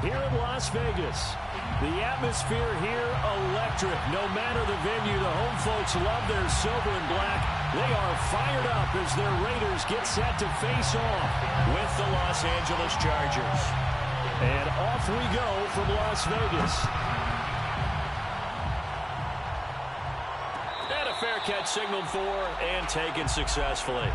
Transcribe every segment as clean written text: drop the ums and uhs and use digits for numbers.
here in Las Vegas. The atmosphere here, electric. No matter the venue, the home folks love their silver and black. They are fired up as their Raiders get set to face off with the Los Angeles Chargers. And off we go from Las Vegas. And a fair catch signaled for and taken successfully.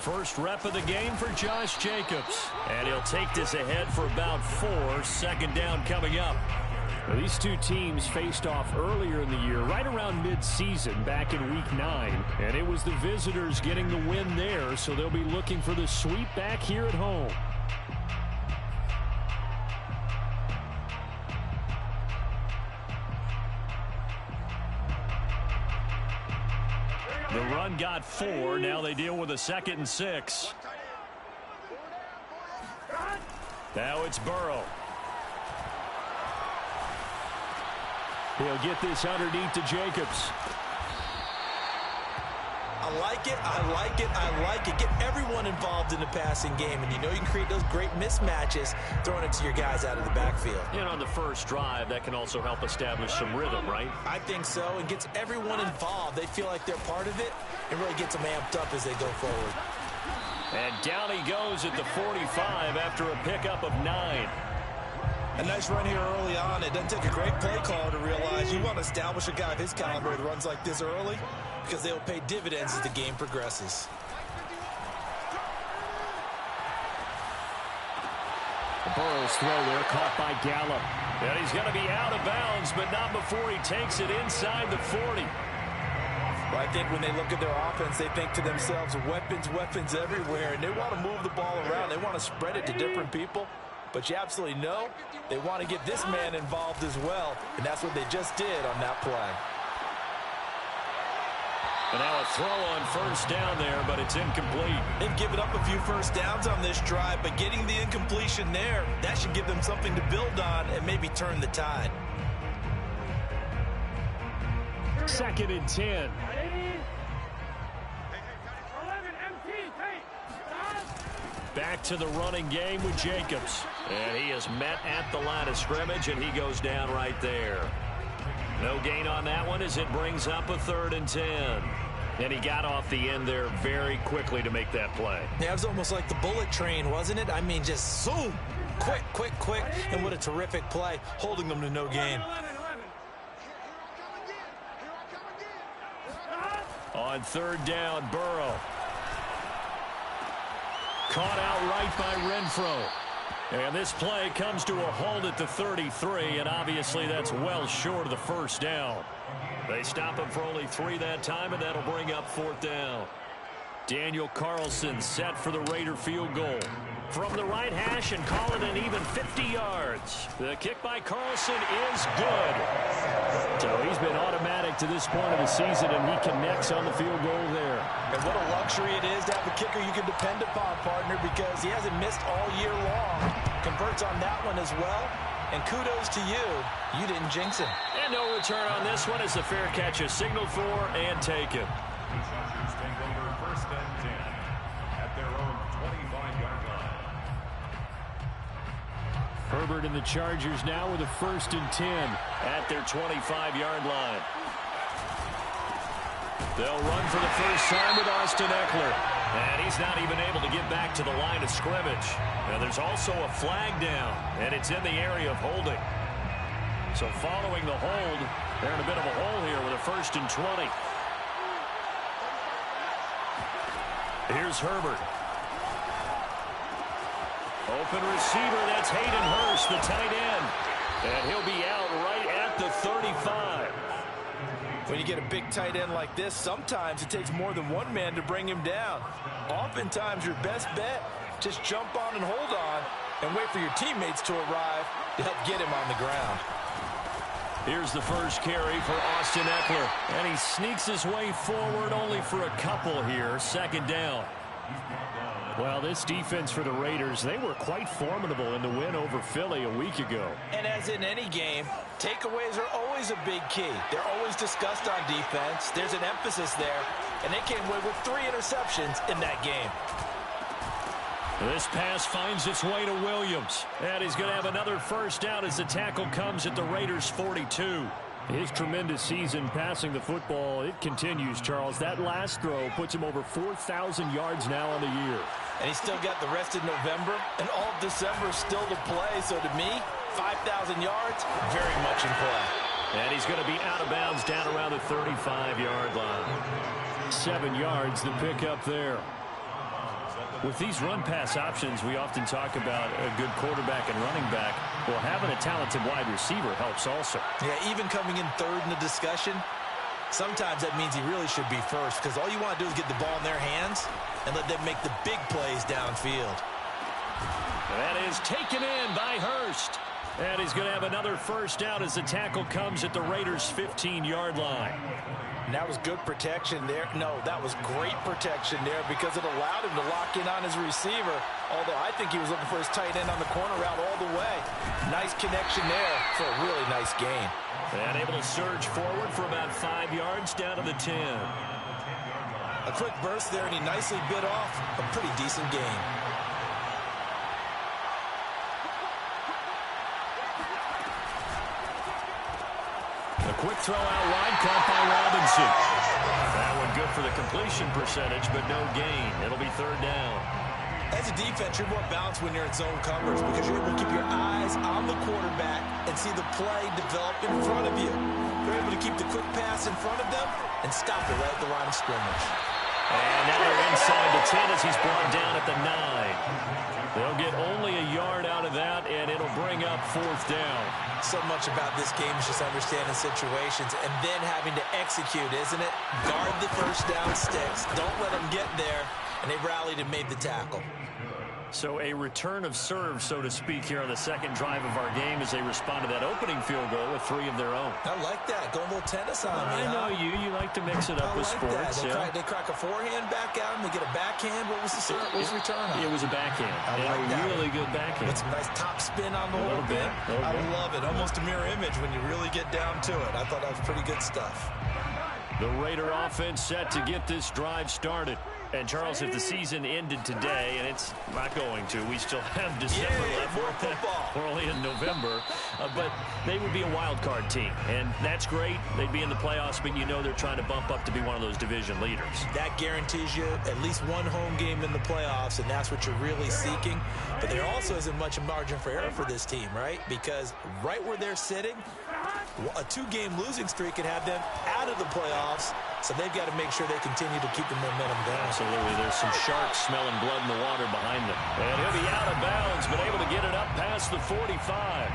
First rep of the game for Josh Jacobs. And he'll take this ahead for about 4. Second down coming up. Well, these two teams faced off earlier in the year, right around mid-season, back in Week 9. And it was the visitors getting the win there, so they'll be looking for the sweep back here at home. The run got 4. Now they deal with a 2nd and 6. Now it's Burrow. He'll get this underneath to Jacobs. I like it, I like it, I like it. Get everyone involved in the passing game, and you know you can create those great mismatches throwing it to your guys out of the backfield. And on the first drive, that can also help establish some rhythm, right? I think so, and gets everyone involved. They feel like they're part of it, and really gets them amped up as they go forward. And down he goes at the 45 after a pickup of 9. A nice run here early on. It doesn't take a great play caller to realize you want to establish a guy of his caliber with runs like this early, because they'll pay dividends as the game progresses. Burrow's throw there caught by Gallup. And he's going to be out of bounds, but not before he takes it inside the 40. Well, I think when they look at their offense, they think to themselves, weapons, weapons everywhere, and they want to move the ball around. They want to spread it to different people. But you absolutely know they want to get this man involved as well, and that's what they just did on that play. And now a throw on first down there, but it's incomplete. They've given up a few first downs on this drive, but getting the incompletion there, that should give them something to build on and maybe turn the tide. 2nd and 10. Back to the running game with Jacobs. And he is met at the line of scrimmage, and he goes down right there. No gain on that one as it brings up a 3rd and 10. And he got off the end there very quickly to make that play. Yeah, it was almost like the bullet train, wasn't it? I mean, just zoom. Quick, quick, quick. And what a terrific play, holding them to no gain. On 3rd down, Burrow. Caught out right by Renfro. And this play comes to a halt at the 33, and obviously that's well short of the first down. They stop him for only 3 that time, and that'll bring up 4th down. Daniel Carlson set for the Raider field goal. From the right hash and call it an even 50 yards. The kick by Carlson is good. So he's been automatic to this point of the season, and he connects on the field goal there. And what a luxury it is to have a kicker you can depend upon, partner, because he hasn't missed all year long. Converts on that one as well. And kudos to you. You didn't jinx him. And no return on this one as the fair catch is signaled for and taken. The Chargers take over 1st and 10 at their own 25-yard line. Herbert and the Chargers now with a 1st and 10 at their 25-yard line. They'll run for the first time with Austin Eckler. And he's not even able to get back to the line of scrimmage. Now there's also a flag down, and it's in the area of holding. So following the hold, they're in a bit of a hole here with a 1st and 20. Here's Herbert. Open receiver, that's Hayden Hurst, the tight end. And he'll be out right at the 35. When you get a big tight end like this, sometimes it takes more than one man to bring him down. Oftentimes, your best bet, just jump on and hold on and wait for your teammates to arrive to help get him on the ground. Here's the first carry for Austin Eckler. And he sneaks his way forward only for a couple here. 2nd down. Well, this defense for the Raiders, they were quite formidable in the win over Philly a week ago. And as in any game, takeaways are always a big key. They're always discussed on defense. There's an emphasis there, and they came away with 3 interceptions in that game. This pass finds its way to Williams, and he's going to have another first down as the tackle comes at the Raiders' 42. His tremendous season passing the football, it continues, Charles. That last throw puts him over 4,000 yards now on the year. And he's still got the rest of November and all of December still to play. So to me, 5,000 yards, very much in play. And he's going to be out of bounds down around the 35-yard line. 7 yards, the pickup there. With these run-pass options, we often talk about a good quarterback and running back. Well, having a talented wide receiver helps also. Yeah, even coming in third in the discussion, sometimes that means he really should be first, because all you want to do is get the ball in their hands and let them make the big plays downfield. That is taken in by Hurst. And he's going to have another first down as the tackle comes at the Raiders' 15-yard line. And that was good protection there. No, that was great protection there because it allowed him to lock in on his receiver, although I think he was looking for his tight end on the corner route all the way. Nice connection there for a really nice gain. And able to surge forward for about 5 yards down to the 10. A quick burst there, and he nicely bit off a pretty decent gain. A quick throw out wide, caught by Robinson. That one good for the completion percentage, but no gain. It'll be third down. As a defense, you're more balanced when you're in zone coverage because you're able to keep your eyes on the quarterback and see the play develop in front of you. You're able to keep the quick pass in front of them and stop it right at the line of scrimmage. And now they're inside the 10 as he's brought down at the 9. They'll get only a yard out of that, and it'll bring up fourth down. So much about this game is just understanding situations and then having to execute, isn't it? Guard the first down sticks. Don't let them get there. And they rallied and made the tackle. So a return of serve, so to speak, here on the second drive of our game as they respond to that opening field goal with 3 of their own. I like that. Going a little tennis on me. I know you. You like to mix it up with sports. They crack a forehand back out and they get a backhand. What was the return on? It was a backhand. A really good backhand. With some nice top spin on the whole bit. I love it. Almost a mirror image when you really get down to it. I thought that was pretty good stuff. The Raider offense set to get this drive started. And, Charles, if the season ended today, and it's not going to, we still have December left. More football. We're only in November. But they would be a wild card team. And that's great. They'd be in the playoffs, but you know they're trying to bump up to be one of those division leaders. That guarantees you at least one home game in the playoffs, and that's what you're really seeking. But there also isn't much margin for error for this team, right? Because right where they're sitting, a 2-game losing streak could have them out of the playoffs. So they've got to make sure they continue to keep the momentum going. Absolutely. There's some sharks smelling blood in the water behind them. And he'll be out of bounds, but able to get it up past the 45.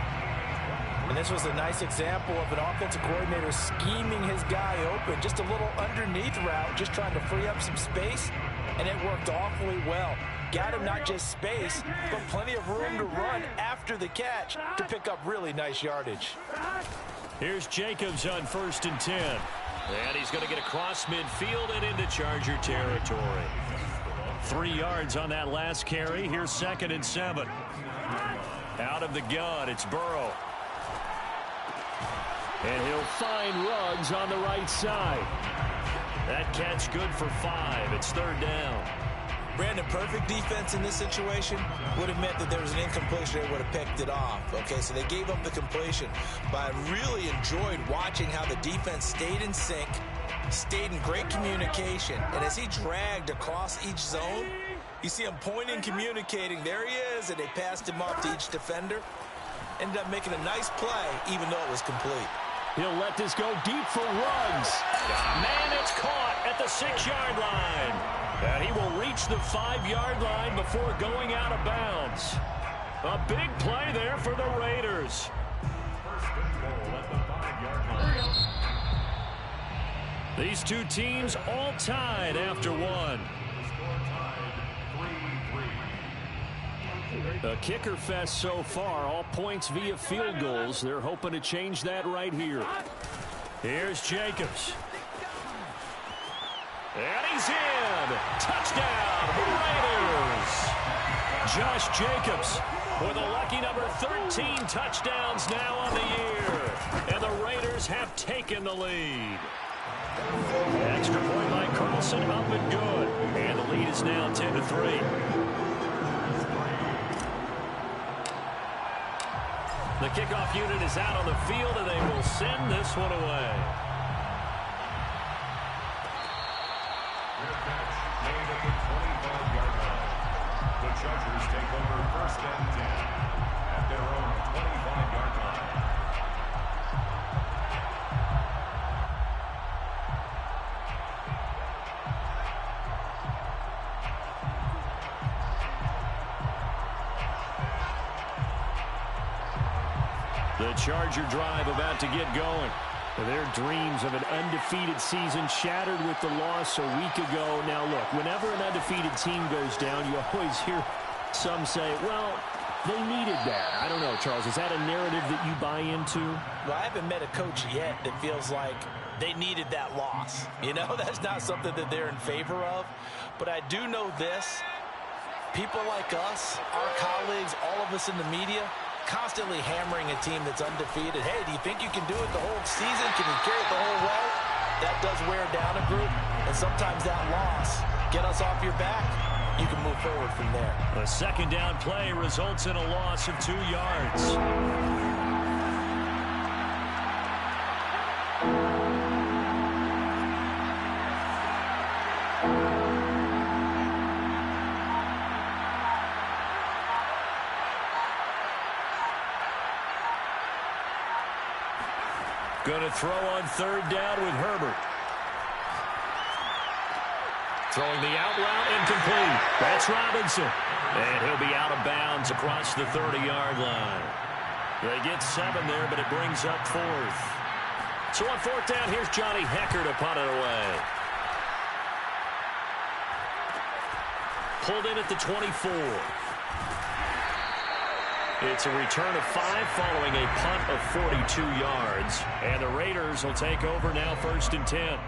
And this was a nice example of an offensive coordinator scheming his guy open. Just a little underneath route, just trying to free up some space. And it worked awfully well. Got him not just space, but plenty of room to run after the catch to pick up really nice yardage. Here's Jacobs on 1st and 10. And he's going to get across midfield and into Charger territory. 3 yards on that last carry. Here's 2nd and 7. Out of the gun, it's Burrow. And he'll find Ruggs on the right side. That catch good for 5. It's 3rd down. Brandon, perfect defense in this situation would have meant that there was an incompletion. They would have picked it off. Okay, so they gave up the completion. But I really enjoyed watching how the defense stayed in sync, stayed in great communication. And as he dragged across each zone, you see him pointing, communicating. There he is, and they passed him off to each defender. Ended up making a nice play, even though it was complete. He'll let this go deep for Ruggs. Man, it's caught at the 6-yard line. And he will reach the 5-yard line before going out of bounds. A big play there for the Raiders. These two teams all tied after one. A kicker fest so far, all points via field goals. They're hoping to change that right here. Here's Jacobs. And he's in. Touchdown, Josh Jacobs with a lucky number 13 touchdowns now on the year. And the Raiders have taken the lead. Extra point by Carlson, up and good. And the lead is now 10-3. The kickoff unit is out on the field, and they will send this one away. Made at the 25-yard line. The Chargers take over 1st and 10 at their own 25-yard line. The Charger drive about to get going. Their dreams of an undefeated season shattered with the loss a week ago. Now, look, whenever an undefeated team goes down, you always hear some say, well, they needed that. I don't know, Charles. Is that a narrative that you buy into? Well, I haven't met a coach yet that feels like they needed that loss. You know, that's not something that they're in favor of. But I do know this. People like us, our colleagues, all of us in the media, constantly hammering a team that's undefeated. Hey, do you think you can do it the whole season? Can you carry it the whole way? That does wear down a group, and sometimes that loss, get us off your back, you can move forward from there. A second down play results in a loss of 2 yards. Going to throw on 3rd down with Herbert. Throwing the out route, incomplete. That's Robinson. And he'll be out of bounds across the 30-yard line. They get 7 there, but it brings up 4th. So on 4th down, here's Johnny Hecker to punt it away. Pulled in at the 24. It's a return of 5 following a punt of 42 yards. And the Raiders will take over now 1st and 10.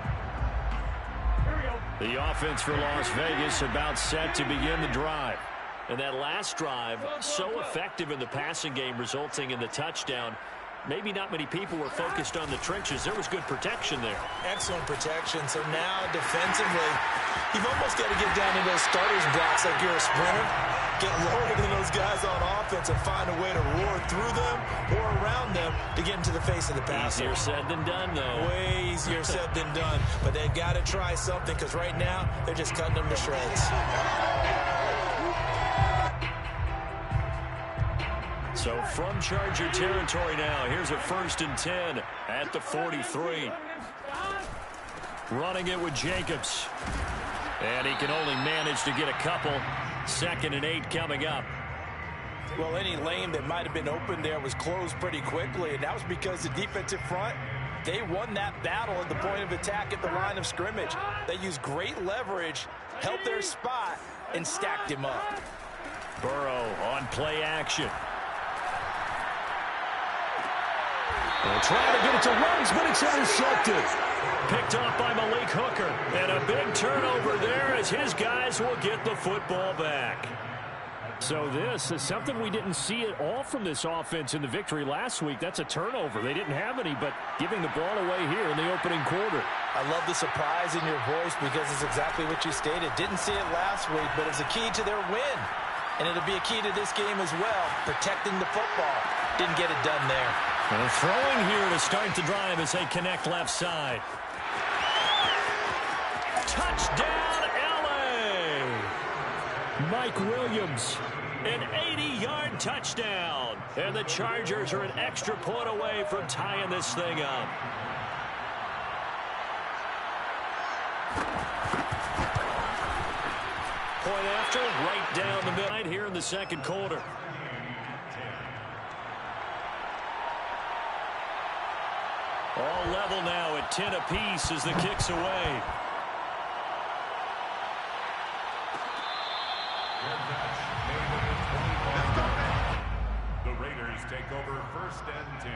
The offense for Las Vegas about set to begin the drive. And that last drive, so effective in the passing game, resulting in the touchdown. Maybe not many people were focused on the trenches. There was good protection there. Excellent protection. So now defensively, you've almost got to get down to those starters blocks like you're a sprinter. Get lower than those guys on offense and find a way to roar through them or around them to get into the face of the passer. Easier said than done, though. Way easier said than done. But they've got to try something because right now they're just cutting them to shreds. So from Charger territory now, here's a 1st and 10 at the 43. Running it with Jacobs. And he can only manage to get a couple. 2nd and 8 coming up. Well, any lane that might have been open there was closed pretty quickly, and that was because the defensive front, they won that battle at the point of attack at the line of scrimmage. They used great leverage, held their spot, and stacked him up. Burrow on play action. They'll try to get it to Ruggs, but it's intercepted. Picked off by Malik Hooker. And a big turnover there as his guys will get the football back. So this is something we didn't see at all from this offense in the victory last week. That's a turnover. They didn't have any, but giving the ball away here in the opening quarter. I love the surprise in your voice because it's exactly what you stated. Didn't see it last week, but it's a key to their win. And it'll be a key to this game as well, protecting the football. Didn't get it done there. And throwing here to start the drive as they connect left side. Touchdown, L.A. Mike Williams, an 80-yard touchdown. And the Chargers are an extra point away from tying this thing up. Point after, right down the middle here in the 2nd quarter. All level now at 10 apiece as the kick's away. The Raiders take over 1st and 10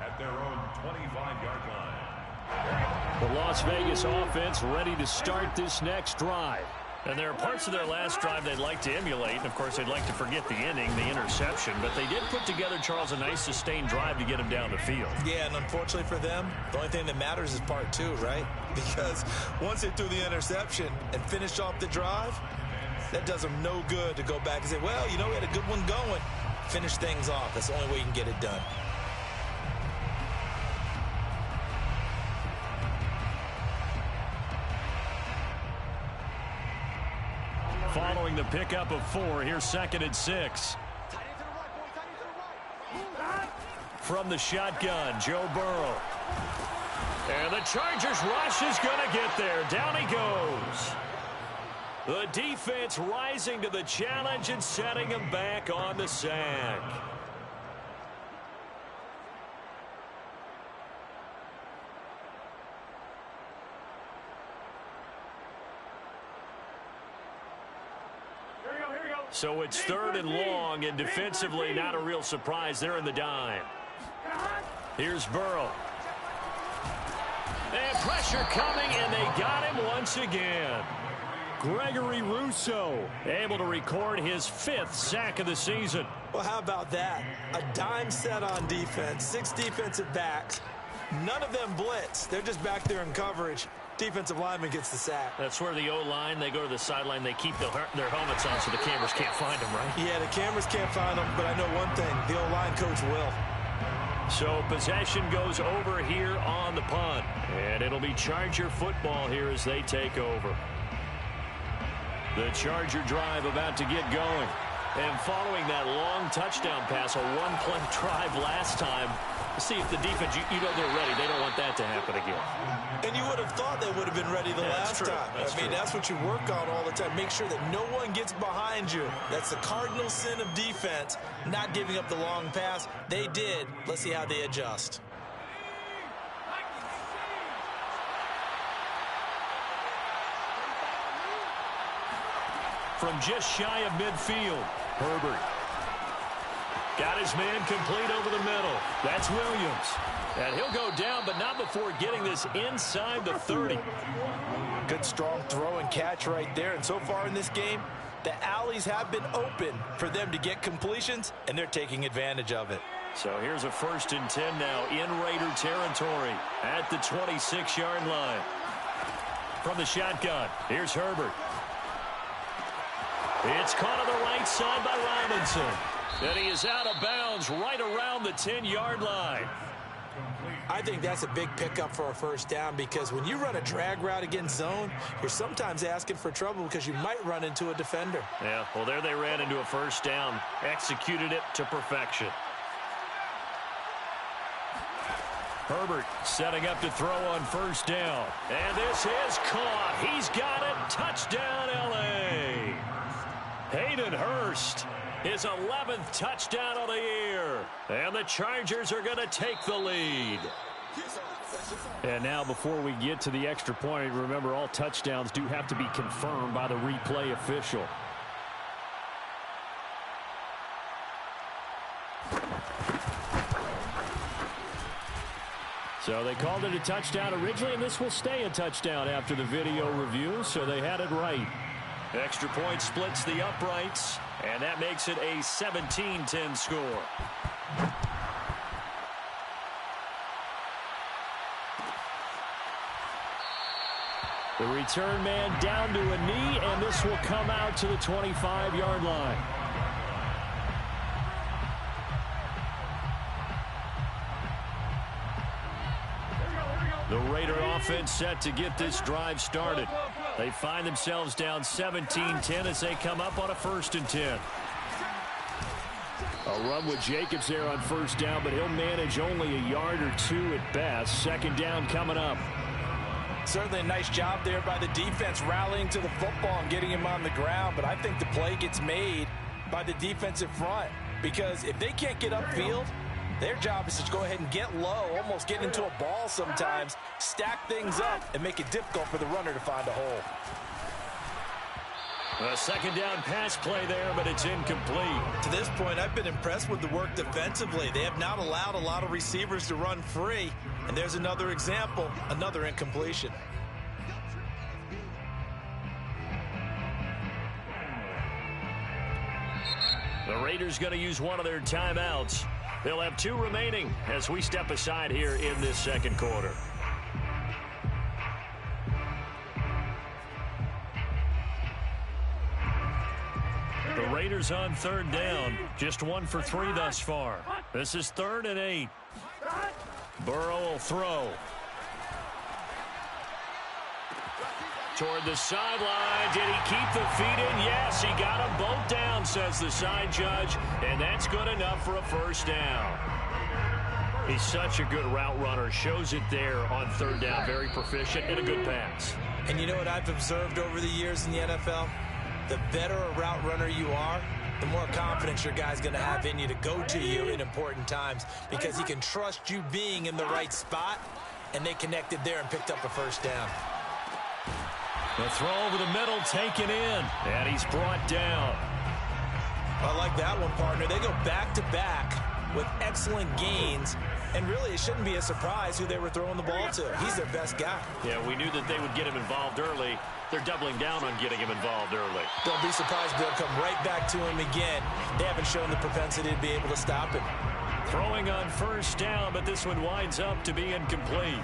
at their own 25-yard line. The Las Vegas offense ready to start this next drive. And there are parts of their last drive they'd like to emulate. And, of course, they'd like to forget the inning, the interception. But they did put together, Charles, a nice sustained drive to get him down the field. Yeah, and unfortunately for them, the only thing that matters is part two, right? Because once they threw the interception and finished off the drive, that does them no good to go back and say, well, you know, we had a good one going. Finish things off. That's the only way you can get it done. Following the pickup of 4, here's 2nd and 6. From the shotgun, Joe Burrow. And the Chargers rush is going to get there. Down he goes. The defense rising to the challenge and setting him back on the sack. So it's 3rd and long, and defensively not a real surprise. They're in the dime. Here's Burrow. And pressure coming, and they got him once again. Gregory Rousseau able to record his 5th sack of the season. Well, how about that? A dime set on defense, 6 defensive backs. None of them blitz. They're just back there in coverage. Defensive lineman gets the sack. That's where the O-line, they go to the sideline, they keep their helmets on so the cameras can't find them, right? Yeah, the cameras can't find them, but I know one thing, the O-line coach will. So possession goes over here on the punt, and it'll be Charger football here as they take over. The Charger drive about to get going. And following that long touchdown pass, a one-play drive last time, see if the defense, you know they're ready. They don't want that to happen again. And you would have thought they would have been ready the last time. I mean, that's what you work on all the time. Make sure that no one gets behind you. That's the cardinal sin of defense, not giving up the long pass. They did. Let's see how they adjust. From just shy of midfield, Herbert. Got his man complete over the middle. That's Williams. And he'll go down, but not before getting this inside the 30. Good, strong throw and catch right there. And so far in this game, the alleys have been open for them to get completions, and they're taking advantage of it. So here's a 1st and 10 now in Raider territory at the 26-yard line. From the shotgun, here's Herbert. It's caught on the right side by Robinson. And he is out of bounds right around the 10-yard line. I think that's a big pickup for a 1st down, because when you run a drag route against zone, you're sometimes asking for trouble because you might run into a defender. Yeah, well, there they ran into a 1st down. Executed it to perfection. Herbert setting up to throw on 1st down. And this is caught. He's got it. Touchdown, L.A. Hayden Hurst. His 11th touchdown of the year. And the Chargers are going to take the lead. And now before we get to the extra point, remember all touchdowns do have to be confirmed by the replay official. So they called it a touchdown originally, and this will stay a touchdown after the video review, so they had it right. Extra point splits the uprights, and that makes it a 17-10 score. The return man down to a knee, and this will come out to the 25-yard line. The Raider offense set to get this drive started. They find themselves down 17-10 as they come up on a 1st and 10. A run with Jacobs there on 1st down, but he'll manage only a yard or 2 at best. 2nd down coming up. Certainly a nice job there by the defense rallying to the football and getting him on the ground, but I think the play gets made by the defensive front, because if they can't get upfield, their job is to go ahead and get low, almost get into a ball sometimes, stack things up, and make it difficult for the runner to find a hole. A 2nd down pass play there, but it's incomplete. To this point, I've been impressed with the work defensively. They have not allowed a lot of receivers to run free, and there's another example, another incompletion. The Raiders going to use one of their timeouts. They'll have 2 remaining as we step aside here in this second quarter. The Raiders on 3rd down. Just 1 for 3 thus far. This is 3rd and 8. Burrow will throw. Toward the sideline. Did he keep the feet in? Yes, he got them both down, says the side judge. And that's good enough for a first down. He's such a good route runner. Shows it there on 3rd down. Very proficient and a good pass. And you know what I've observed over the years in the NFL? The better a route runner you are, the more confidence your guy's going to have in you to go to you in important times because he can trust you being in the right spot, and they connected there and picked up a first down. The throw over the middle taken in, and he's brought down. I like that one, partner. They go back-to-back with excellent gains, and really it shouldn't be a surprise who they were throwing the ball to. He's their best guy. Yeah, we knew that they would get him involved early. They're doubling down on getting him involved early. Don't be surprised they'll come right back to him again. They haven't shown the propensity to be able to stop him. Throwing on 1st down, but this one winds up to be incomplete.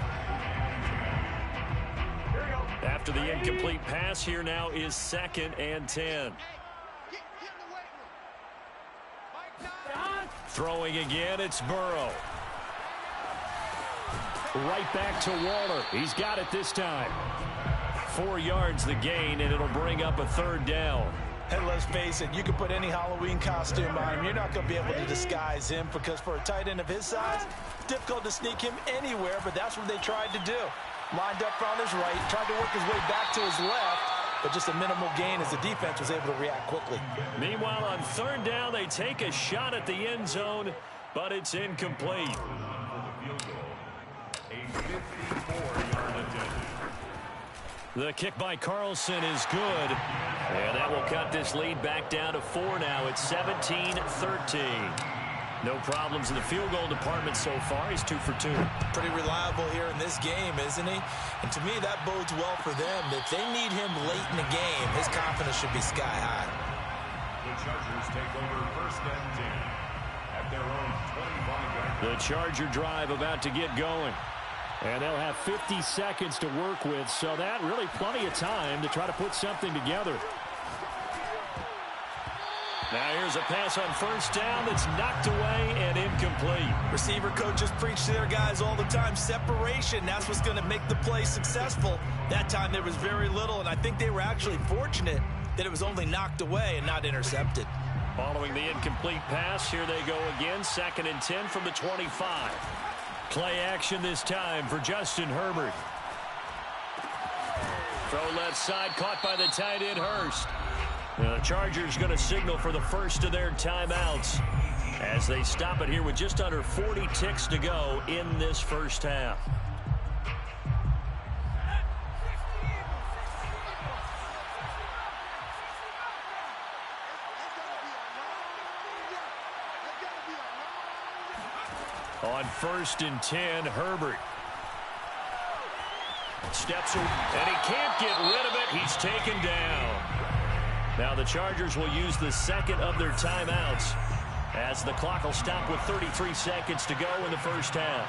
After the incomplete pass, here now is 2nd and 10. Throwing again, it's Burrow. Right back to Waller. He's got it this time. 4 yards the gain, and it'll bring up a 3rd down. And let's face it, you can put any Halloween costume on him. You're not going to be able to disguise him because for a tight end of his size, difficult to sneak him anywhere, but that's what they tried to do. Lined up on his right, tried to work his way back to his left, but just a minimal gain as the defense was able to react quickly. Meanwhile, on 3rd down, they take a shot at the end zone, but it's incomplete. A 54-yard attempt. The kick by Carlson is good. And that will cut this lead back down to 4 now. It's 17-13. No problems in the field goal department so far. He's 2 for 2. Pretty reliable here in this game, isn't he? And to me, that bodes well for them. If they need him late in the game, his confidence should be sky high. The Chargers take over 1st and 10 at their own 25-yard line. The Charger drive about to get going. And they'll have 50 seconds to work with, so that really plenty of time to try to put something together. Now here's a pass on 1st down that's knocked away and incomplete. Receiver coaches preach to their guys all the time. Separation, that's what's going to make the play successful. That time there was very little, and I think they were actually fortunate that it was only knocked away and not intercepted. Following the incomplete pass, here they go again. 2nd and 10 from the 25. Play action this time for Justin Herbert. Throw left side, caught by the tight end Hurst. The Chargers going to signal for the first of their timeouts as they stop it here with just under 40 ticks to go in this first half. On 1st and 10, Herbert. Steps and he can't get rid of it. He's taken down. Now the Chargers will use the 2nd of their timeouts as the clock will stop with 33 seconds to go in the first half.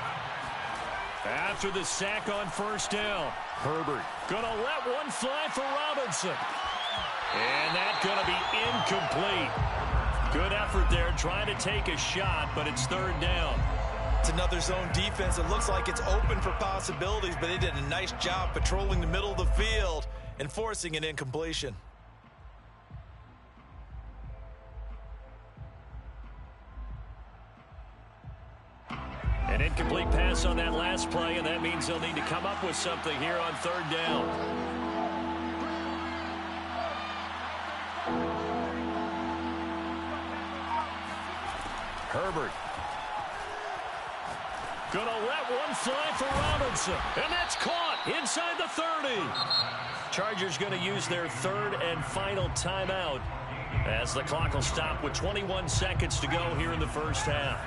After the sack on 1st down, Herbert gonna let one fly for Robinson. And that's gonna be incomplete. Good effort there trying to take a shot, but it's 3rd down. It's another zone defense. It looks like it's open for possibilities, but they did a nice job patrolling the middle of the field and forcing an incompletion. An incomplete pass on that last play, and that means they'll need to come up with something here on 3rd down. Herbert. Gonna let one fly for Robinson. And that's caught inside the 30. Chargers gonna use their 3rd and final timeout as the clock will stop with 21 seconds to go here in the first half.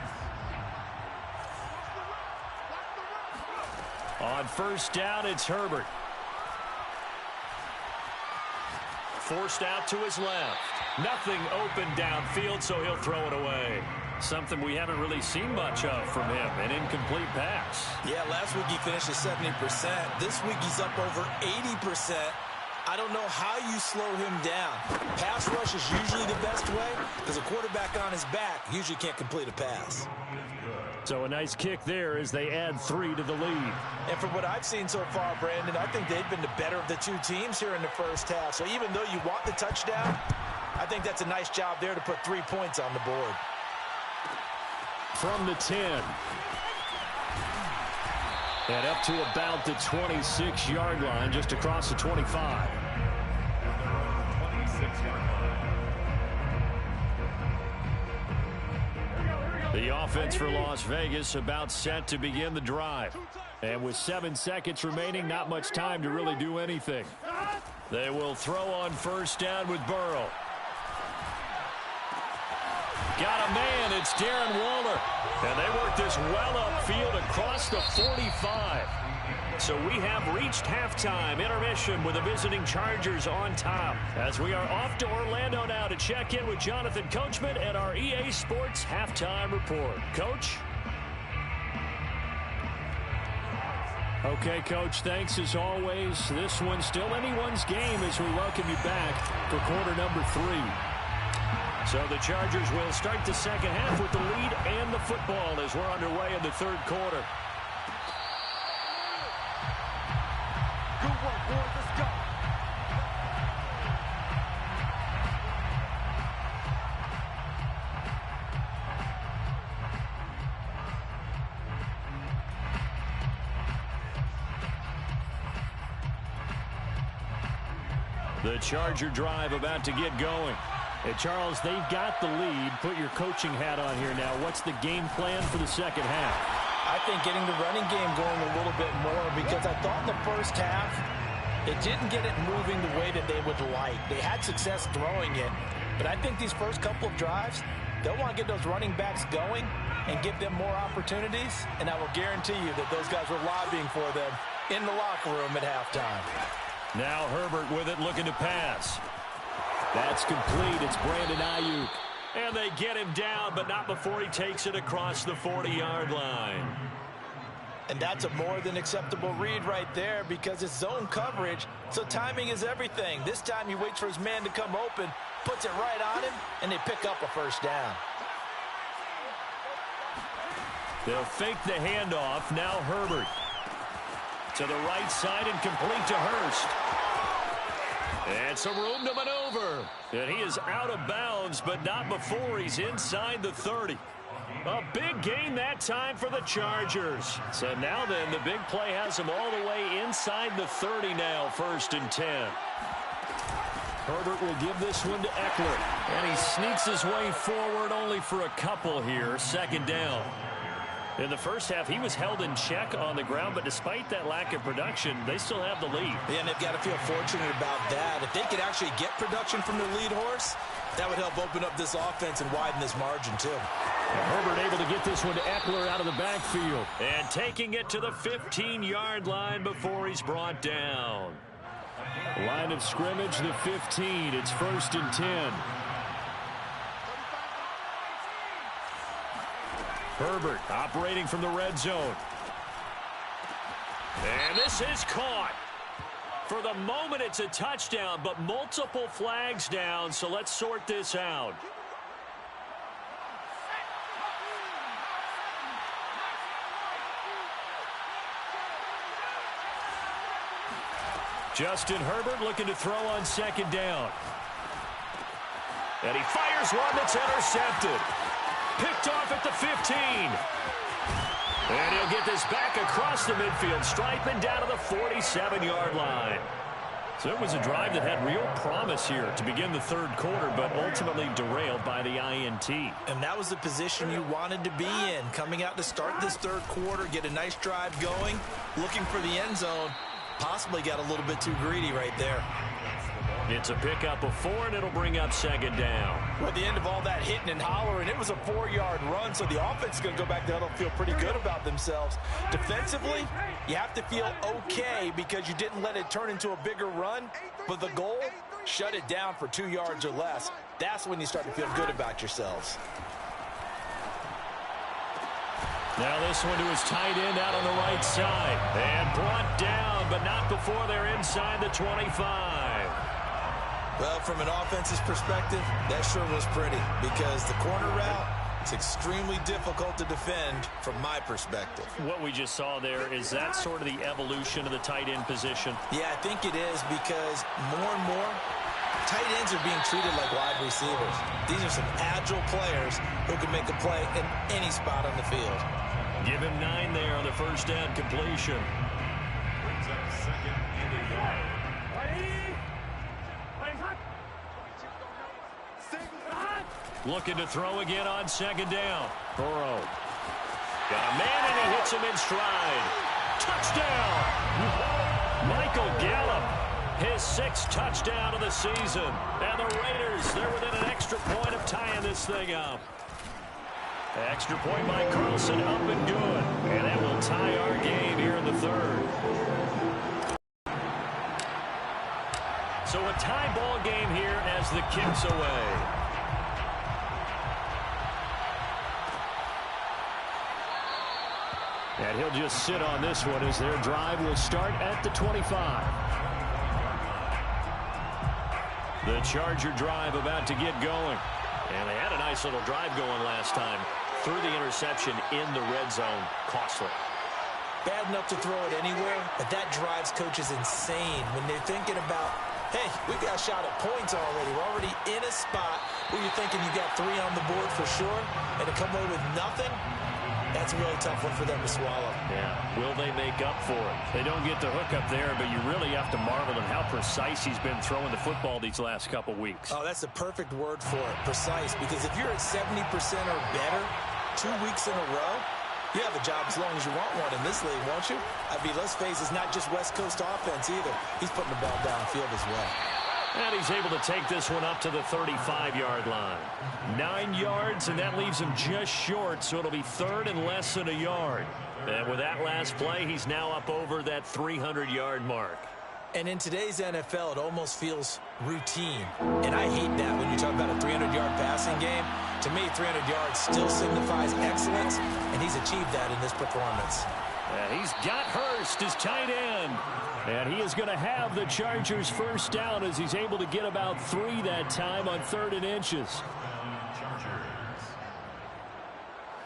On 1st down, it's Herbert. forced out to his left. Nothing open downfield, so he'll throw it away. Something we haven't really seen much of from him, an incomplete pass. Yeah, last week he finished at 70%. This week he's up over 80%. I don't know how you slow him down. Pass rush is usually the best way because a quarterback on his back usually can't complete a pass. So a nice kick there as they add 3 to the lead. And from what I've seen so far, Brandon, I think they've been the better of the two teams here in the first half. So even though you want the touchdown, I think that's a nice job there to put 3 points on the board. From the 10. And up to about the 26-yard line, just across the 25. The offense for Las Vegas about set to begin the drive. And with 7 seconds remaining, not much time to really do anything. They will throw on first down with Burrow. Got a man, it's Darren Waller. And they work this well upfield across the 45. So we have reached halftime intermission with the visiting Chargers on top. As we are off to Orlando now to check in with Jonathan Coachman and our EA Sports halftime report. Coach? Okay, Coach, thanks as always. This one's still anyone's game as we welcome you back for quarter number 3. So the Chargers will start the second half with the lead and the football as we're underway in the third quarter. Good work, boys. Let's go. The Charger drive about to get going. Hey, Charles, they've got the lead. Put your coaching hat on here now. What's the game plan for the second half? I think getting the running game going a little bit more because I thought in the first half it didn't get it moving the way that they would like. They had success throwing it, but I think these first couple of drives, they'll want to get those running backs going and give them more opportunities, and I will guarantee you that those guys were lobbying for them in the locker room at halftime. Now Herbert with it, looking to pass. That's complete. It's Brandon Ayuk. And they get him down, but not before he takes it across the 40-yard line. And that's a more than acceptable read right there because it's zone coverage, so timing is everything. This time he waits for his man to come open, puts it right on him, and they pick up a first down. They'll fake the handoff. Now Herbert. To the right side and complete to Hurst. And some room to maneuver. And he is out of bounds, but not before he's inside the 30. A big gain that time for the Chargers. So now then, the big play has him all the way inside the 30 now, 1st and 10. Herbert will give this one to Eckler. And he sneaks his way forward only for a couple here, 2nd down. In the first half, he was held in check on the ground, but despite that lack of production, they still have the lead. Yeah, and they've got to feel fortunate about that. If they could actually get production from their lead horse, that would help open up this offense and widen this margin, too. Herbert able to get this one to Eckler out of the backfield. And taking it to the 15-yard line before he's brought down. Line of scrimmage, the 15. It's 1st and 10. Herbert operating from the red zone. And this is caught. For the moment, it's a touchdown, but multiple flags down, so let's sort this out. Justin Herbert looking to throw on 2nd down. And he fires one that's intercepted. Picked off at the 15. And he'll get this back across the midfield stripe and down to the 47-yard line. So it was a drive that had real promise here to begin the third quarter, but ultimately derailed by the INT. And that was the position you wanted to be in. Coming out to start this third quarter, get a nice drive going, looking for the end zone. Possibly got a little bit too greedy right there. It's a pickup of 4, and it'll bring up 2nd down. Well, at the end of all that hitting and hollering, it was a 4-yard run, so the offense is going to go back there and feel pretty good about themselves. Defensively, you have to feel okay because you didn't let it turn into a bigger run, but the goal shut it down for 2 yards or less. That's when you start to feel good about yourselves. Now this one to his tight end out on the right side. And brought down, but not before they're inside the 25. Well, from an offense's perspective, that sure was pretty because the corner route, it's extremely difficult to defend from my perspective. What we just saw there, is that sort of the evolution of the tight end position? Yeah, I think it is because more and more, tight ends are being treated like wide receivers. These are some agile players who can make a play in any spot on the field. Give him 9 there on the first down completion. Brings up second and a yard. Looking to throw again on second down. Burrow. Got a man, and he hits him in stride. Touchdown! Michael Gallup, his 6th touchdown of the season. And the Raiders, they're within an extra point of tying this thing up. Extra point by Carlson, up and good. And that will tie our game here in the 3rd. So a tie ball game here as the kick's away. And he'll just sit on this one as their drive will start at the 25. The Charger drive about to get going. And they had a nice little drive going last time. Threw the interception in the red zone. Costly. Bad enough to throw it anywhere, but that drives coaches insane when they're thinking about, hey, we got a shot at points already. We're already in a spot where you're thinking you got 3 on the board for sure, and to come away with nothing, that's a really tough one for them to swallow. Yeah, will they make up for it? They don't get the hook up there, but you really have to marvel at how precise he's been throwing the football these last couple weeks. Oh, that's the perfect word for it, precise, because if you're at 70% or better 2 weeks in a row, you have a job as long as you want one in this league, won't you? I mean, let's face it, it's not just West Coast offense either. He's putting the ball downfield as well. And he's able to take this one up to the 35-yard line. 9 yards, and that leaves him just short, so it'll be 3rd and less than a yard. And with that last play, he's now up over that 300-yard mark. And in today's NFL, it almost feels routine. And I hate that when you talk about a 300-yard passing game. To me, 300 yards still signifies excellence, and he's achieved that in this performance. He's got Hurst, his tight end. And he is going to have the Chargers first down as he's able to get about 3 that time on 3rd and inches.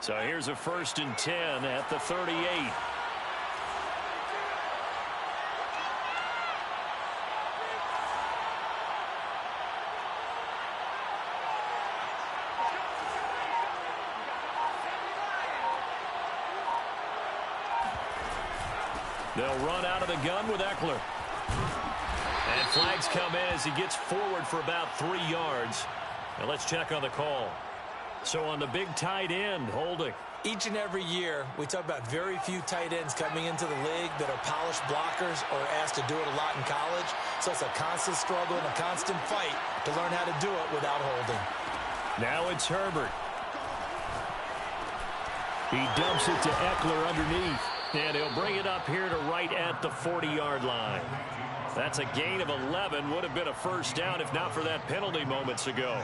So here's a 1st and 10 at the 38. They'll run out of the gun with Eckler. And flags come in as he gets forward for about 3 yards. Now let's check on the call. So on the big tight end, holding. Each and every year, we talk about very few tight ends coming into the league that are polished blockers or asked to do it a lot in college. So it's a constant struggle and a constant fight to learn how to do it without holding. Now it's Herbert. He dumps it to Eckler underneath. And he'll bring it up here to right at the 40-yard line. That's a gain of 11. Would have been a first down if not for that penalty moments ago.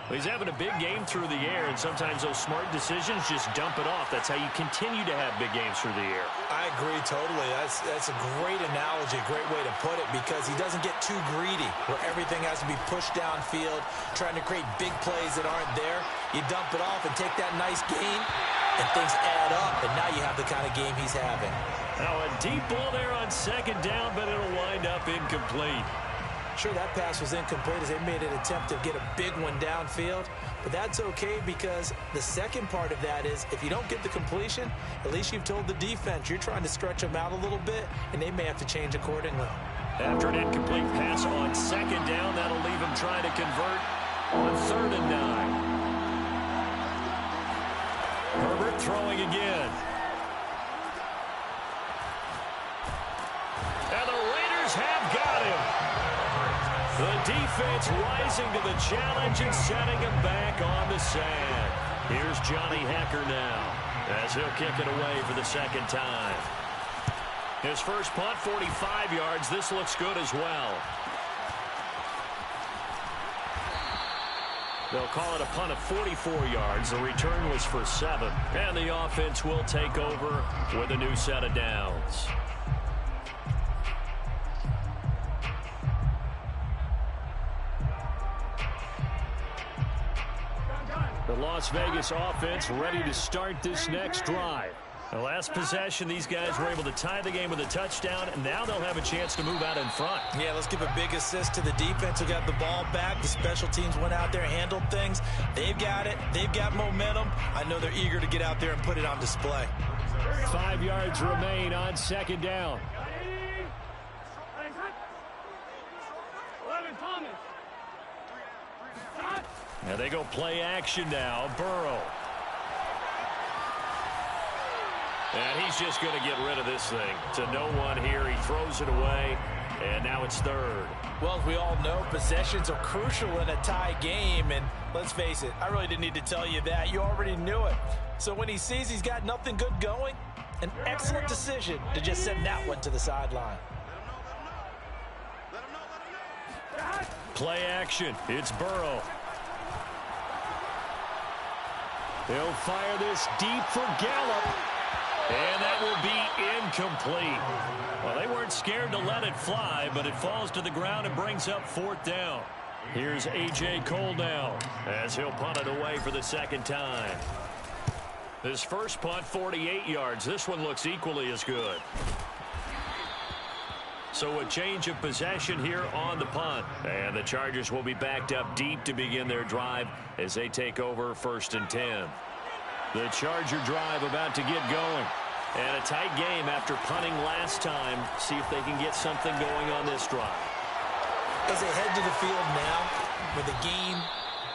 He's having a big game through the air, and sometimes those smart decisions just dump it off. That's how you continue to have big games through the air. I agree totally. That's a great analogy, a great way to put it, because he doesn't get too greedy where everything has to be pushed downfield, trying to create big plays that aren't there. You dump it off and take that nice gain, and things add up, and now you have the kind of game he's having. Now a deep ball there on second down, but it'll wind up incomplete. Sure, that pass was incomplete as they made an attempt to get a big one downfield, but that's okay because the second part of that is if you don't get the completion, at least you've told the defense you're trying to stretch them out a little bit, and they may have to change accordingly. After an incomplete pass on second down, that'll leave him trying to convert on 3rd and 9. Herbert throwing again. And the Raiders have got him. The defense rising to the challenge and setting him back on the sand. Here's Johnny Hekker now as he'll kick it away for the second time. His first punt, 45 yards. This looks good as well. They'll call it a punt of 44 yards. The return was for 7. And the offense will take over with a new set of downs. The Las Vegas offense ready to start this next drive. The last possession, these guys were able to tie the game with a touchdown, and now they'll have a chance to move out in front. Yeah, let's give a big assist to the defense who got the ball back. The special teams went out there, handled things. They've got it. They've got momentum. I know they're eager to get out there and put it on display. 5 yards remain on second down. Now they go play action now. Burrow. And he's just going to get rid of this thing. To no one here. He throws it away. And now it's third. Well, as we all know, possessions are crucial in a tie game. And let's face it, I really didn't need to tell you that. You already knew it. So when he sees he's got nothing good going, an excellent decision to just send that one to the sideline. Play action. It's Burrow. They'll fire this deep for Gallup. And that will be incomplete. Well, they weren't scared to let it fly, but it falls to the ground and brings up fourth down. Here's A.J. Cole now as he'll punt it away for the second time. This first punt, 48 yards. This one looks equally as good. So a change of possession here on the punt. And the Chargers will be backed up deep to begin their drive as they take over 1st and 10. The Charger drive about to get going. And a tight game after punting last time. See if they can get something going on this drive. As they head to the field now, with the game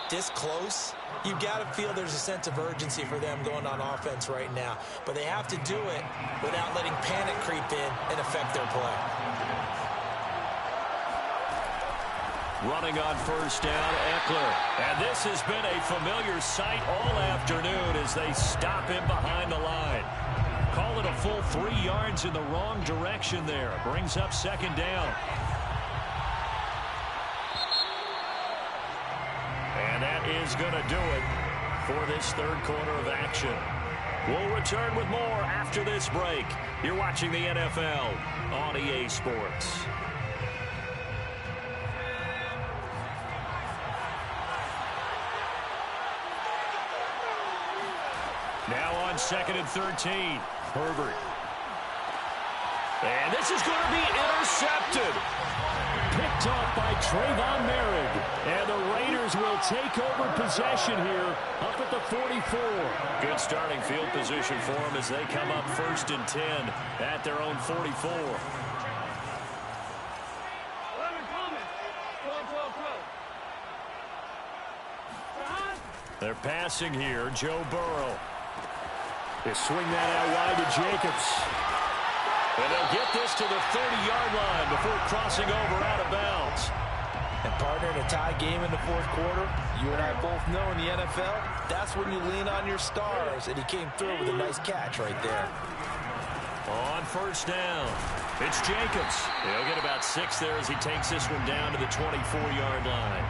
this close, you've got to feel there's a sense of urgency for them going on offense right now. But they have to do it without letting panic creep in and affect their play. Running on first down, Eckler. And this has been a familiar sight all afternoon as they stop him behind the line. Call it a full 3 yards in the wrong direction there. Brings up second down. And that is going to do it for this third quarter of action. We'll return with more after this break. You're watching the NFL on EA Sports. Now on 2nd and 13. Herbert. And this is going to be intercepted. Picked off by Trayvon Merritt. And the Raiders will take over possession here up at the 44. Good starting field position for them as they come up 1st and 10 at their own 44. They're passing here. Joe Burrow. They swing that out wide to Jacobs. And they'll get this to the 30-yard line before crossing over out of bounds. And partner, in a tie game in the fourth quarter, you and I both know in the NFL, that's when you lean on your stars. And he came through with a nice catch right there. On first down, it's Jacobs. He'll get about 6 there as he takes this one down to the 24-yard line.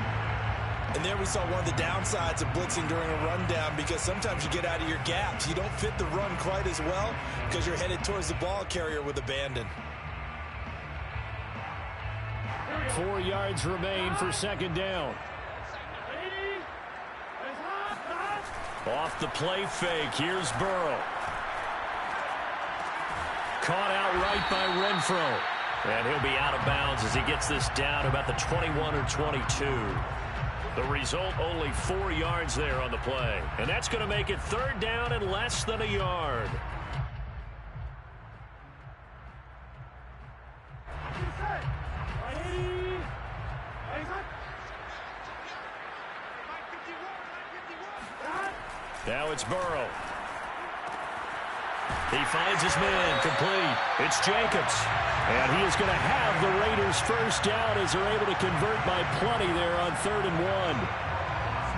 And there we saw one of the downsides of blitzing during a rundown, because sometimes you get out of your gaps. You don't fit the run quite as well because you're headed towards the ball carrier with abandon. 4 yards remain for second down. Off the play fake, here's Burrow. Caught outright by Renfro. And he'll be out of bounds as he gets this down to about the 21 or 22. The result, only 4 yards there on the play. And that's going to make it third down and less than a yard. Now it's Burrow. He finds his man, complete. It's Jacobs. And he is going to have the Raiders first down as they're able to convert by plenty there on 3rd and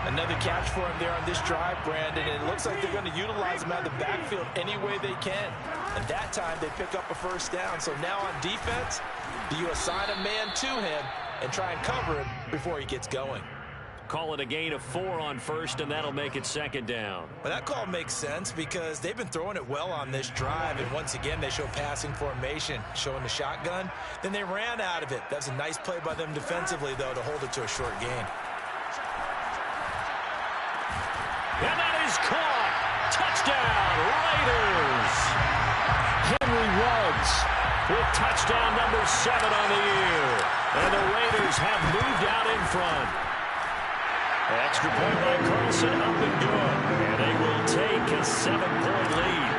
1. Another catch for him there on this drive, Brandon. And it looks like they're going to utilize him out of the backfield any way they can. And that time they pick up a first down. So now on defense, do you assign a man to him and try and cover him before he gets going? call it a gain of 4 on first, and that'll make it second down. Well, that call makes sense because they've been throwing it well on this drive, and once again, they show passing formation, showing the shotgun. Then they ran out of it. That's a nice play by them defensively, though, to hold it to a short gain. And that is caught. Touchdown, Raiders. Henry Ruggs with touchdown number 7 on the year. And the Raiders have moved out in front. Extra point by Carlson, up and good. And they will take a 7-point lead.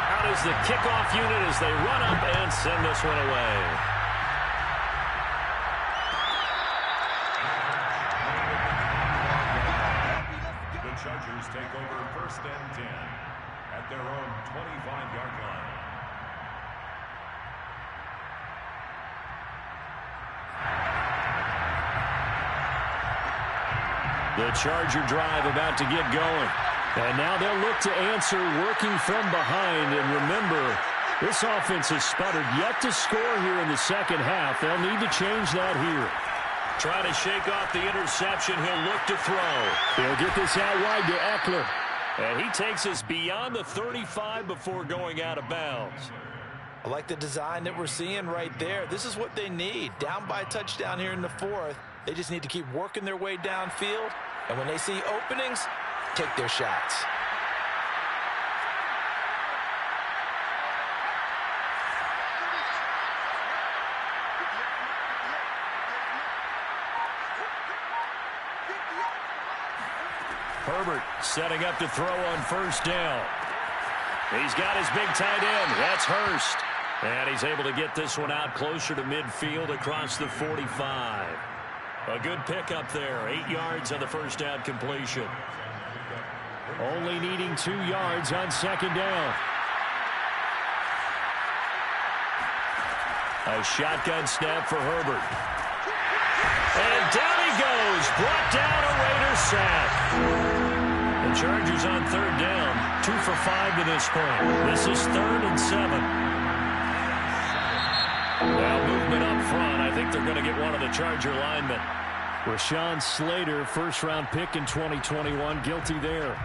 Out is the kickoff unit as they run up and send this one away. The Chargers take over first and 10 at their own 25-yard line. The Charger drive about to get going. And now they'll look to answer working from behind. And remember, this offense has sputtered yet to score here in the second half. They'll need to change that here. Trying to shake off the interception. He'll look to throw. He'll get this out wide to Eckler. And he takes us beyond the 35 before going out of bounds. I like the design that we're seeing right there. This is what they need. Down by a touchdown here in the 4th. They just need to keep working their way downfield. And when they see openings, take their shots. Herbert setting up to throw on first down. He's got his big tight end. That's Hurst. And he's able to get this one out closer to midfield across the 45. A good pickup there. 8 yards on the first down completion. Only needing 2 yards on second down. A shotgun snap for Herbert. And down he goes. Brought down, a Raiders sack. The Chargers on third down. 2 for 5 to this point. This is 3rd and 7. Now movement up front. I think they're going to get one of the Charger linemen. Rashawn Slater, first-round pick in 2021, guilty there.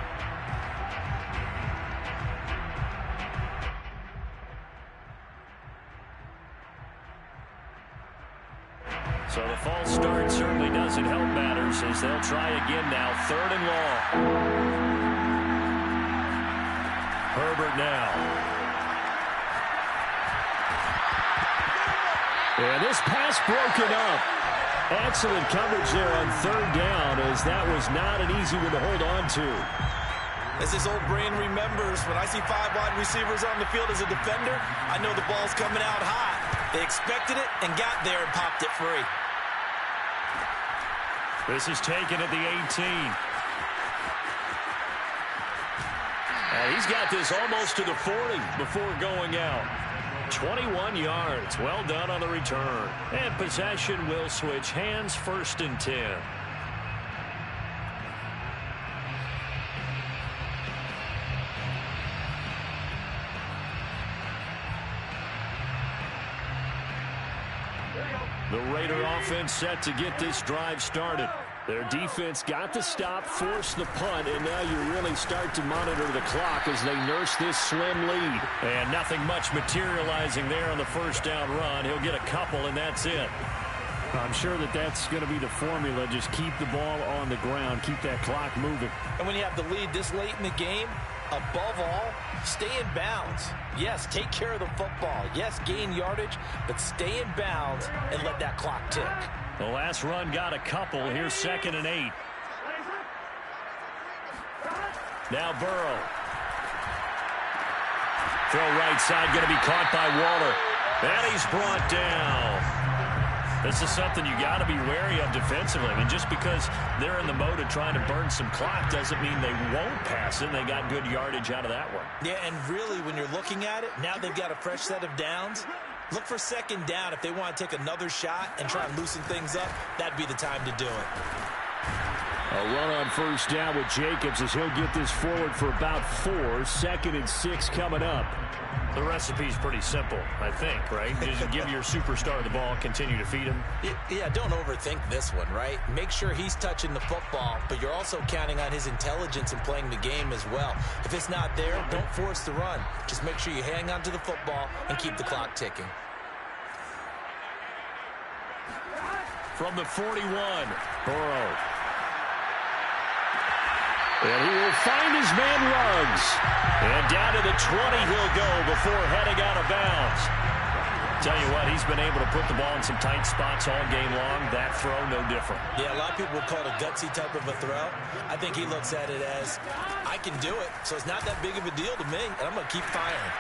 So the false start certainly doesn't help matters as they'll try again now. 3rd and long. Herbert now. And this pass broken up. Excellent coverage there on 3rd down as that was not an easy one to hold on to. As this old brain remembers, when I see 5 wide receivers on the field as a defender, I know the ball's coming out hot. They expected it and got there and popped it free. This is taken at the 18. And he's got this almost to the 40 before going out. 21 yards. Well done on the return. And possession will switch hands, 1st and 10. The Raider offense set to get this drive started. Their defense got the stop, forced the punt, and now you really start to monitor the clock as they nurse this slim lead. And nothing much materializing there on the first down run. He'll get a couple, and that's it. I'm sure that that's going to be the formula. Just keep the ball on the ground. Keep that clock moving. And when you have the lead this late in the game, above all, stay in bounds. Yes, take care of the football. Yes, gain yardage, but stay in bounds and let that clock tick. The last run got a couple. Here's 2nd and 8. Now Burrow. Throw right side, going to be caught by Waller. And he's brought down. This is something you got to be wary of defensively. I mean, just because they're in the mode of trying to burn some clock doesn't mean they won't pass it. They got good yardage out of that one. Yeah, and really, when you're looking at it, now they've got a fresh set of downs. Look for 2nd down if they want to take another shot and try and loosen things up. That'd be the time to do it. A run on first down with Jacobs as he'll get this forward for about 4. 2nd and 6 coming up. The recipe's pretty simple, I think, right? Just give your superstar the ball, continue to feed him. Yeah, don't overthink this one, right? Make sure he's touching the football, but you're also counting on his intelligence in playing the game as well. If it's not there, don't force the run. Just make sure you hang on to the football and keep the clock ticking. From the 41, Burrow. And he will find his man Ruggs. And down to the 20 he'll go before heading out of bounds. Tell you what, he's been able to put the ball in some tight spots all game long. That throw, no different. Yeah, a lot of people would call it a gutsy type of a throw. I think he looks at it as, I can do it, so it's not that big of a deal to me, and I'm going to keep firing.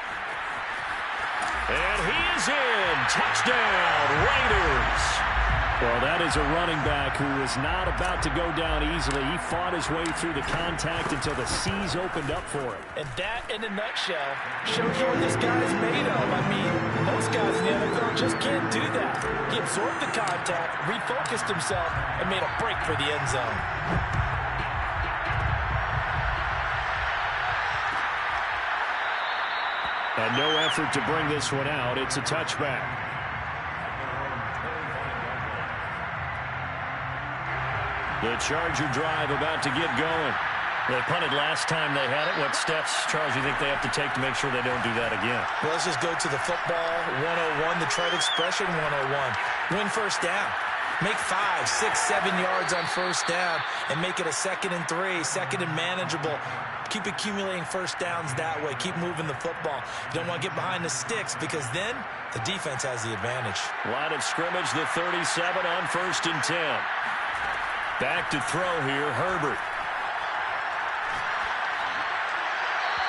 And he is in. Touchdown, Raiders. Well, that is a running back who is not about to go down easily. He fought his way through the contact until the seas opened up for him. And that, in a nutshell, shows you what this guy is made of. I mean, most guys in the NFL just can't do that. He absorbed the contact, refocused himself, and made a break for the end zone. And no effort to bring this one out. It's a touchback. The Charger drive about to get going. They punted last time they had it. What steps, Charles, do you think they have to take to make sure they don't do that again? Well, let's just go to the football 101, the Detroit expression 101. Win first down. Make 5, 6, 7 yards on first down and make it a 2nd and 3, second and manageable. Keep accumulating first downs that way. Keep moving the football. You don't want to get behind the sticks because then the defense has the advantage. Line of scrimmage, the 37 on 1st and 10. Back to throw here, Herbert.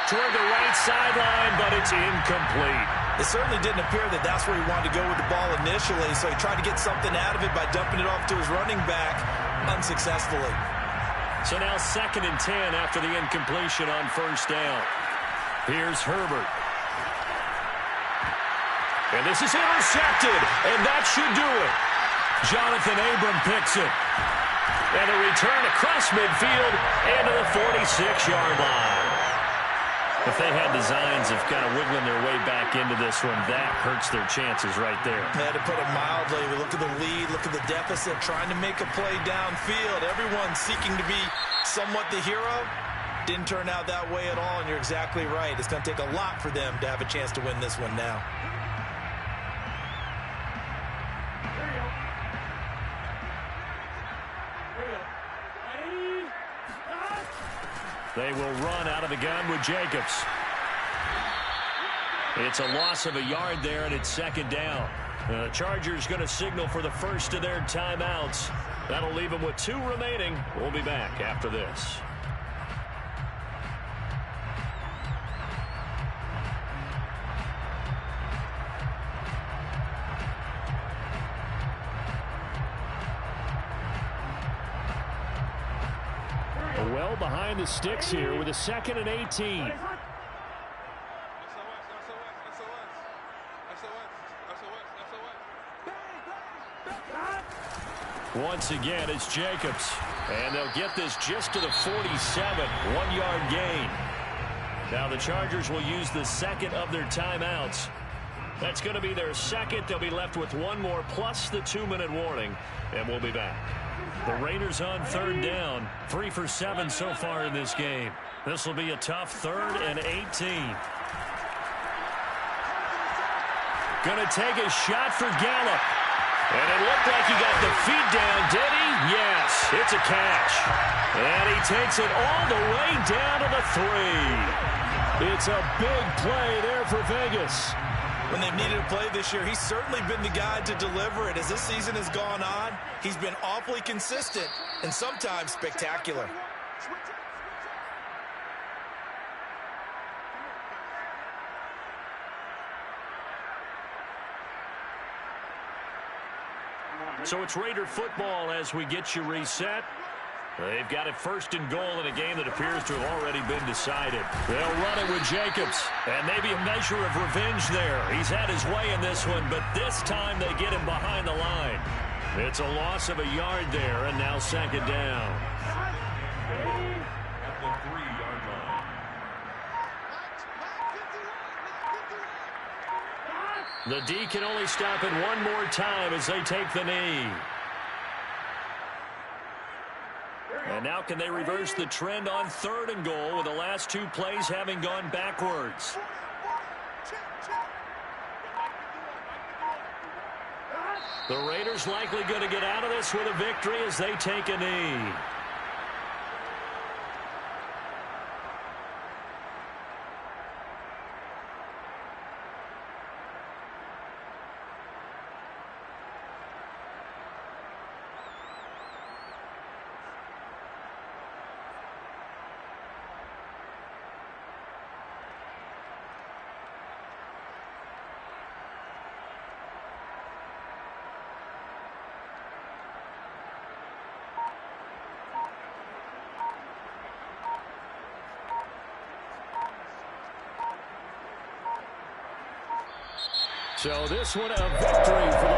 Toward the right sideline, but it's incomplete. It certainly didn't appear that that's where he wanted to go with the ball initially, so he tried to get something out of it by dumping it off to his running back unsuccessfully. So now 2nd and 10 after the incompletion on first down. Here's Herbert. And this is intercepted, and that should do it. Jonathan Abram picks it. And a return across midfield into the 46-yard line. If they had designs of kind of wiggling their way back into this one, that hurts their chances right there. Yeah, to put it mildly, we look at the lead, look at the deficit, trying to make a play downfield. Everyone seeking to be somewhat the hero. Didn't turn out that way at all, and you're exactly right. It's going to take a lot for them to have a chance to win this one now. They will run out of the gun with Jacobs. It's a loss of a yard there, and it's 2nd down. The Chargers going to signal for the first of their timeouts. That'll leave them with 2 remaining. We'll be back after this. Well behind the sticks here with a 2nd and 18. Once again, it's Jacobs. And they'll get this just to the 47. 1-yard gain. Now the Chargers will use the 2nd of their timeouts. That's going to be their 2nd. They'll be left with 1 more plus the 2-minute warning. And we'll be back. The Raiders on 3rd down. 3 for 7 so far in this game. This will be a tough 3rd and 18. Going to take a shot for Gallup. And it looked like he got the feet down, did he? Yes, it's a catch. And he takes it all the way down to the 3. It's a big play there for Vegas. When they've needed a play this year, he's certainly been the guy to deliver it. As this season has gone on, he's been awfully consistent and sometimes spectacular. So it's Raider football as we get you reset. They've got it 1st and goal in a game that appears to have already been decided. They'll run it with Jacobs, and maybe a measure of revenge there. He's had his way in this one, but this time they get him behind the line. It's a loss of a yard there, and now 2nd down. At the 3-yard line. The D can only stop it one more time as they take the knee. And now can they reverse the trend on 3rd and goal with the last 2 plays having gone backwards? The Raiders likely going to get out of this with a victory as they take a knee. So this one a victory for the